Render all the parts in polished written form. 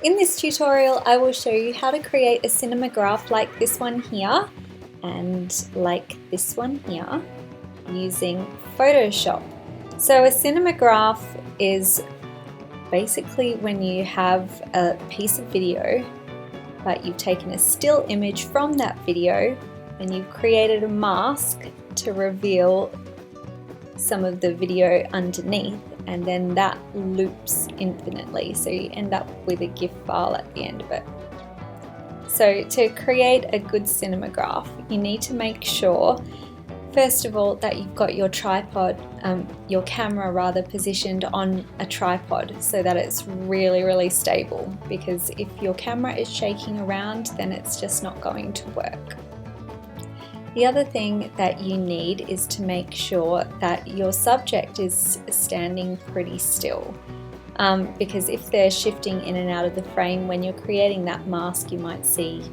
In this tutorial, I will show you how to create a cinemagraph like this one here and like this one here using Photoshop. So a cinemagraph is basically when you have a piece of video, but you've taken a still image from that video and you've created a mask to reveal some of the video underneath, and then that loops infinitely, so you end up with a GIF file at the end of it. So to create a good cinemagraph, you need to make sure, first of all, that you've got your tripod, your camera rather, positioned on a tripod so that it's really stable, because if your camera is shaking around, then it's just not going to work. The other thing that you need is to make sure that your subject is standing pretty still, because if they're shifting in and out of the frame when you're creating that mask, you might see,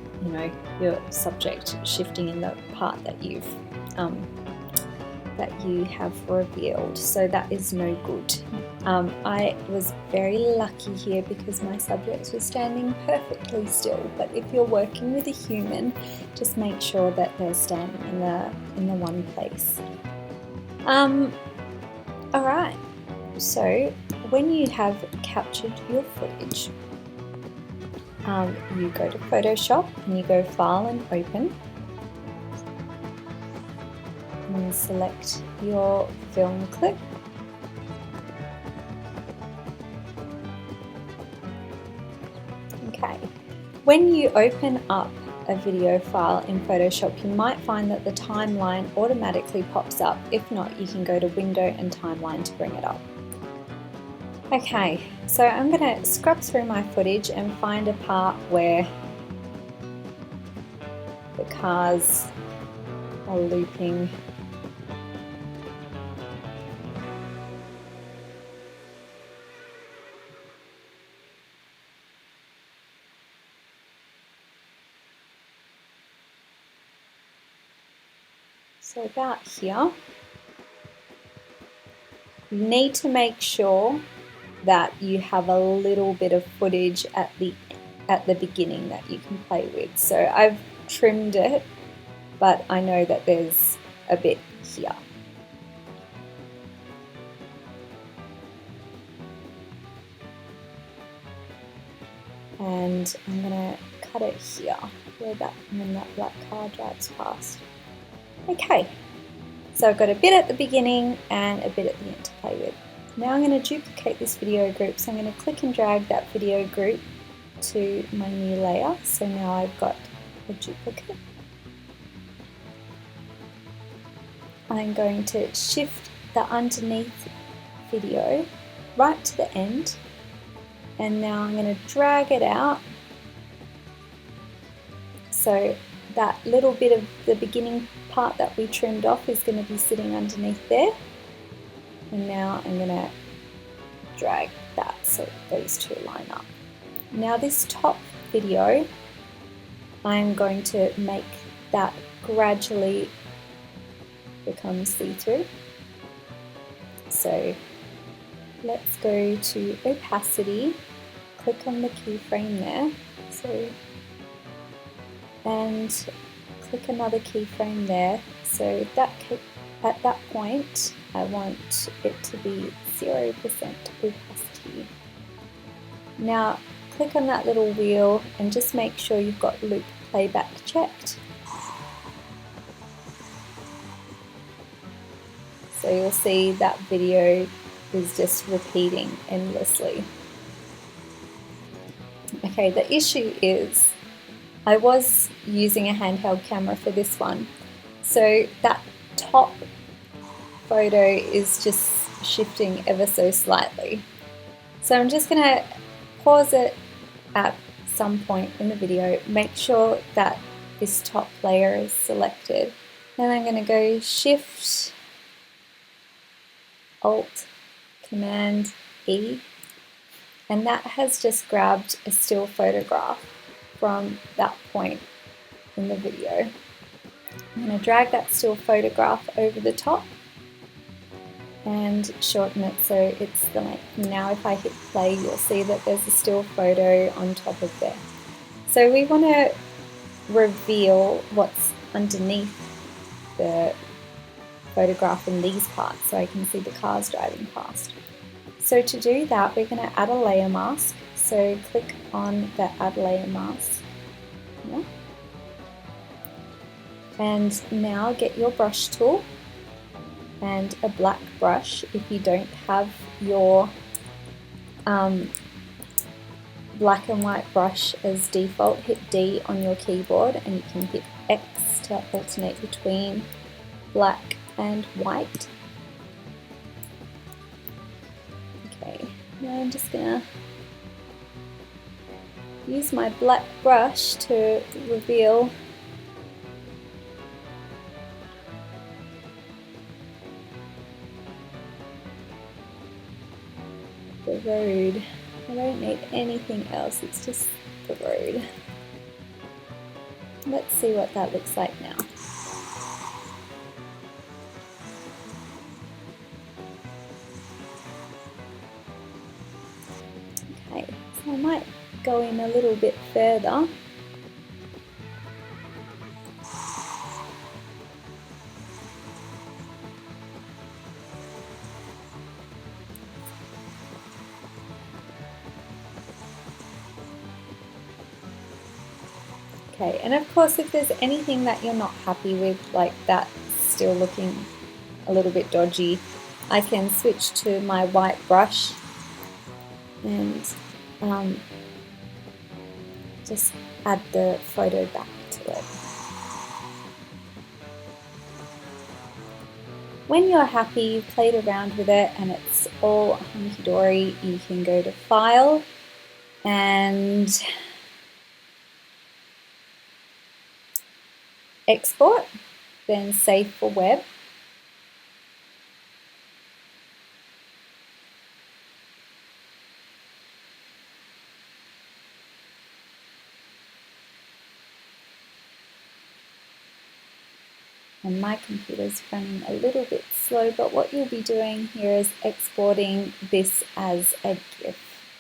your subject shifting in the part that you have revealed. So that is no good. I was very lucky here because my subjects were standing perfectly still, but if you're working with a human, just make sure that they're standing in the one place. Alright, so when you have captured your footage, you go to Photoshop and you go File and Open, and select your film clip. Okay, when you open up a video file in Photoshop, you might find that the timeline automatically pops up. If not, you can go to Window and Timeline to bring it up. Okay, so I'm going to scrub through my footage and find a part where the cars are looping. So about here, you need to make sure that you have a little bit of footage at the beginning that you can play with. So I've trimmed it, but I know that there's a bit here. And I'm going to cut it here, when that black car drives past. Okay, so I've got a bit at the beginning and a bit at the end to play with. Now I'm going to duplicate this video group, so I'm going to click and drag that video group to my new layer. So now I've got a duplicate. I'm going to shift the underneath video right to the end, and now I'm going to drag it out so that little bit of the beginning part that we trimmed off is going to be sitting underneath there. And now I'm going to drag that so those two line up. Now this top video, I'm going to make that gradually become see-through. So let's go to opacity, click on the keyframe there, and click another keyframe there. So at that point, I want it to be 0% opacity. Now click on that little wheel and just make sure you've got loop playback checked. So you'll see that video is just repeating endlessly. Okay, the issue is I was using a handheld camera for this one, so that top photo is just shifting ever so slightly. So I'm just going to pause it at some point in the video, make sure that this top layer is selected, then I'm going to go Shift, Alt, Command E, and that has just grabbed a still photograph from that point in the video. I'm going to drag that still photograph over the top and shorten it so it's the length. Now if I hit play, you'll see that there's a still photo on top of there. So we want to reveal what's underneath the photograph in these parts so I can see the cars driving past. So to do that, we're going to add a layer mask. So click on the add layer mask here. And now get your brush tool and a black brush. If you don't have your black and white brush as default, hit D on your keyboard and you can hit X to alternate between black and white. Okay, now I'm just gonna use my black brush to reveal the road. I don't need anything else, it's just the road. Let's see what that looks like now. Okay, so I might go in a little bit further. Okay, and of course if there's anything that you're not happy with, like that's still looking a little bit dodgy, I can switch to my white brush and just add the photo back to it. When you're happy, you've played around with it and it's all hunky-dory, you can go to File and Export, then Save for Web. And my computer's running a little bit slow, but what you'll be doing here is exporting this as a GIF.